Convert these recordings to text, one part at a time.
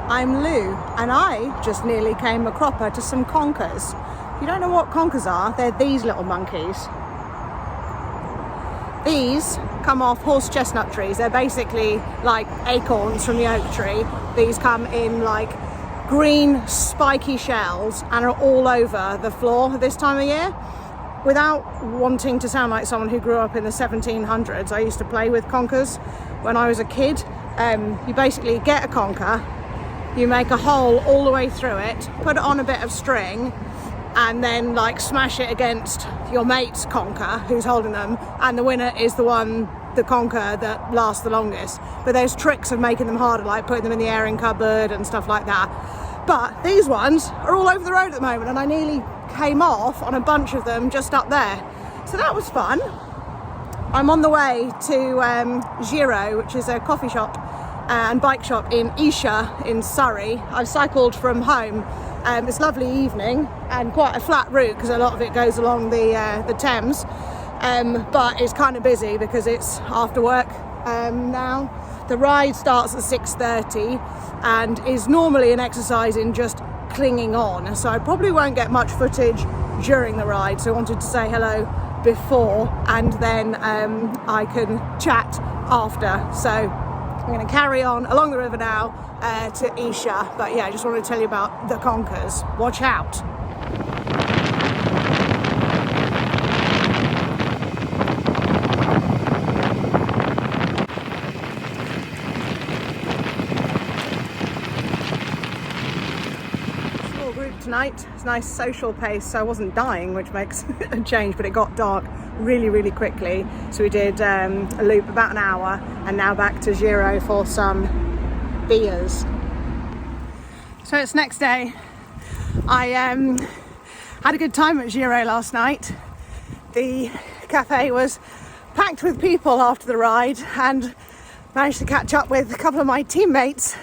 I'm Lou, and I just nearly came a cropper to some conkers. If you don't know what conkers are, they're these little monkeys. These come off horse chestnut trees. They're basically like acorns from the oak tree. These come in like green spiky shells and are all over the floor this time of year. Without wanting to sound like someone who grew up in the 1700s, I used to play with conkers when I was a kid. You basically get a conker, you make a hole all the way through it, put it on a bit of string, and then like smash it against your mate's conker who's holding them, and the winner is the conker that lasts the longest. But there's tricks of making them harder, like putting them in the airing cupboard and stuff like that. But these ones are all over the road at the moment, and I nearly came off on a bunch of them just up there. So that was fun. I'm on the way to Giro, which is a coffee shop and bike shop in Esher in Surrey. I've cycled from home. It's a lovely evening and quite a flat route because a lot of it goes along the Thames, but it's kind of busy because it's after work now. The ride starts at 6:30 and is normally an exercise in just clinging on, so I probably won't get much footage during the ride, so I wanted to say hello before and then I can chat after. So I'm going to carry on along the river now to Esher, but yeah, I just wanted to tell you about the conkers. Watch out. Small group tonight. It's a nice social pace, so I wasn't dying, which makes a change, but it got dark really quickly, so we did a loop about an hour and now back to Giro for some beers. So it's next day. I had a good time at Giro last night. The cafe was packed with people after the ride and managed to catch up with a couple of my teammates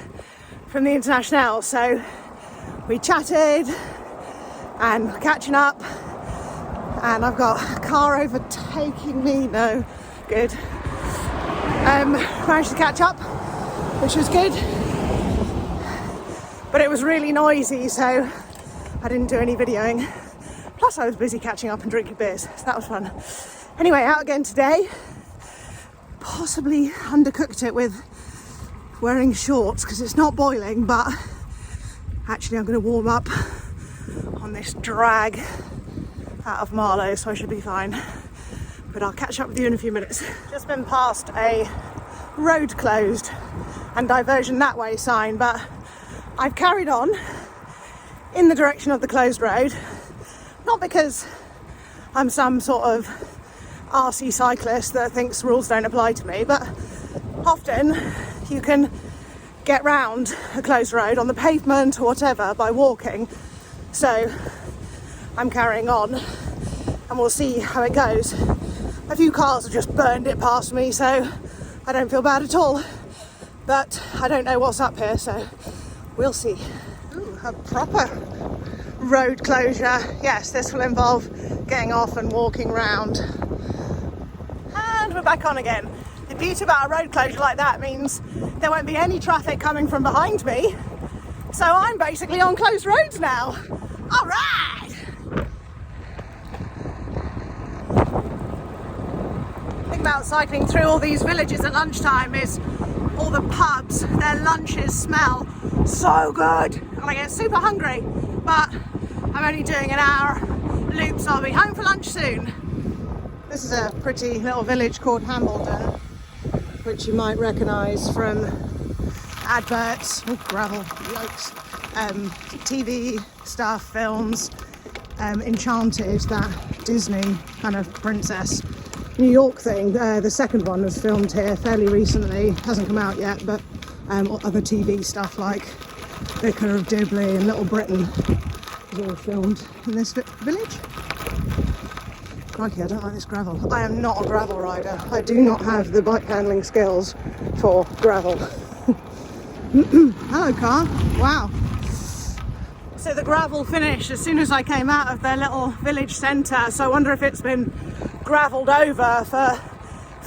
from the International, so we chatted and catching up. And I've got a car overtaking me. No, good. Managed to catch up, which was good. But it was really noisy, so I didn't do any videoing. Plus I was busy catching up and drinking beers, so that was fun. Anyway, out again today. Possibly undercooked it with wearing shorts because it's not boiling, but actually I'm going to warm up on this drag out of Marlow, so I should be fine. But I'll catch up with you in a few minutes. Just been past a road closed and diversion that way sign, but I've carried on in the direction of the closed road, not because I'm some sort of arsey cyclist that thinks rules don't apply to me, but often you can get round a closed road on the pavement or whatever by walking. So I'm carrying on and we'll see how it goes. A few cars have just burned it past me, so I don't feel bad at all, but I don't know what's up here, so we'll see. Ooh, a proper road closure. Yes, this will involve getting off and walking round. And we're back on again. The beauty about a road closure like that means there won't be any traffic coming from behind me, so I'm basically on closed roads now. All right! The thing about cycling through all these villages at lunchtime is all the pubs, their lunches smell so good and I get super hungry, but I'm only doing an hour loop, so I'll be home for lunch soon. This is a pretty little village called Hambledon, which you might recognise from adverts, gravel, yikes, TV stuff, films, Enchanted, that Disney kind of princess New York thing. The second one was filmed here fairly recently, hasn't come out yet, but other TV stuff like Vicar of Dibley and Little Britain was all filmed in this village. Crikey, I don't like this gravel. I am not a gravel rider. I do not have the bike handling skills for gravel. Hello car, wow. So the gravel finished as soon as I came out of their little village centre, so I wonder if it's been gravelled over for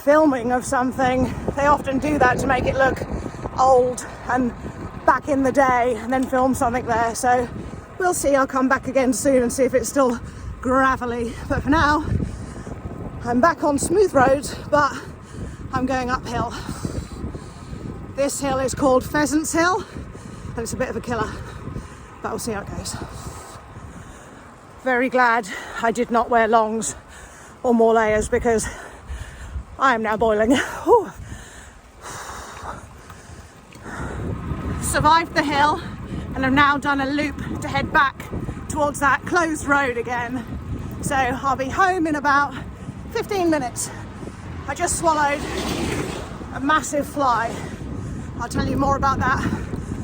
filming of something. They often do that to make it look old and back in the day and then film something there. So we'll see. I'll come back again soon and see if it's still gravelly. But for now, I'm back on smooth roads, but I'm going uphill. This hill is called Pheasants Hill, and it's a bit of a killer, but we'll see how it goes. Very glad I did not wear longs or more layers because I am now boiling. Whew. Survived the hill and have now done a loop to head back towards that closed road again. So I'll be home in about 15 minutes. I just swallowed a massive fly. I'll tell you more about that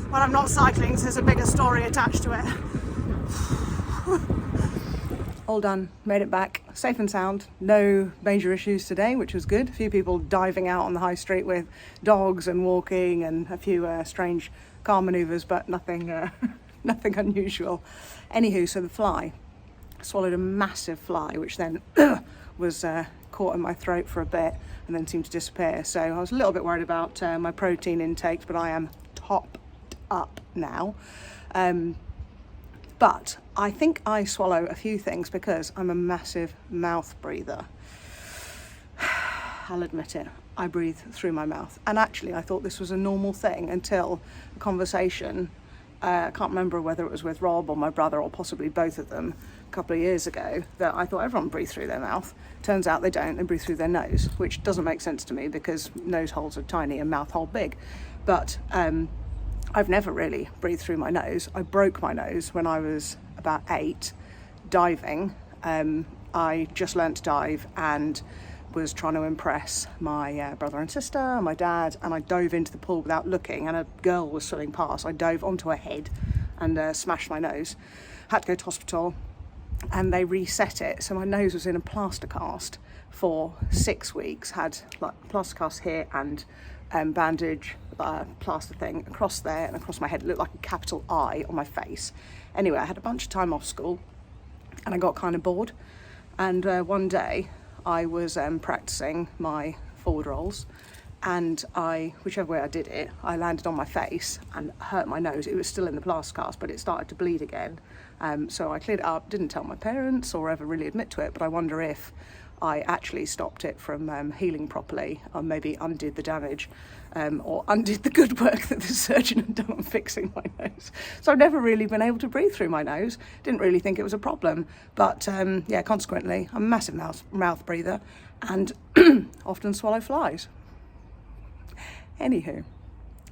when I'm not cycling, so there's a bigger story attached to it. All done, made it back, safe and sound, no major issues today, which was good. A few people diving out on the high street with dogs and walking, and a few strange car manoeuvres, but nothing nothing unusual. Anywho, so the fly, I swallowed a massive fly, which then was caught in my throat for a bit and then seemed to disappear. So I was a little bit worried about my protein intakes, but I am topped up now. But I think I swallow a few things because I'm a massive mouth breather. I'll admit it, I breathe through my mouth. And actually I thought this was a normal thing until a conversation, I can't remember whether it was with Rob or my brother or possibly both of them a couple of years ago, that I thought everyone breathed through their mouth. Turns out they don't, they breathe through their nose, which doesn't make sense to me because nose holes are tiny and mouth hole big. But I've never really breathed through my nose. I broke my nose when I was about 8 diving. I just learnt to dive and was trying to impress my brother and sister, my dad, and I dove into the pool without looking, and a girl was swimming past. I dove onto her head and smashed my nose. Had to go to hospital and they reset it, so my nose was in a plaster cast for 6 weeks. Had like plaster cast here and bandage plaster thing across there and across my head. It looked like a capital I on my face. Anyway, I had a bunch of time off school and I got kind of bored, and one day I was practicing my forward rolls, and whichever way I did it, I landed on my face and hurt my nose. It was still in the plaster cast, but it started to bleed again. So I cleared it up, didn't tell my parents or ever really admit to it, but I wonder if I actually stopped it from healing properly, or maybe undid the damage, or undid the good work that the surgeon had done on fixing my nose. So I've never really been able to breathe through my nose. Didn't really think it was a problem, but yeah, consequently, I'm a massive mouth breather and often swallow flies. Anywho,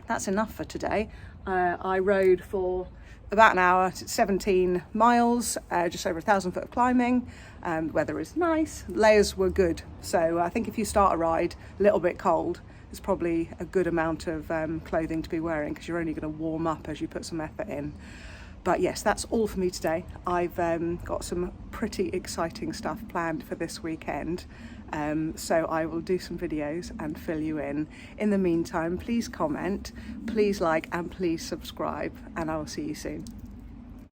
that's enough for today. I rode for about an hour, 17 miles, just over 1,000 foot of climbing. The weather is nice, layers were good. So I think if you start a ride a little bit cold, it's probably a good amount of clothing to be wearing, because you're only going to warm up as you put some effort in. But yes, that's all for me today. I've got some pretty exciting stuff planned for this weekend. So I will do some videos and fill you in. In the meantime, please comment, please like, and please subscribe, and I will see you soon.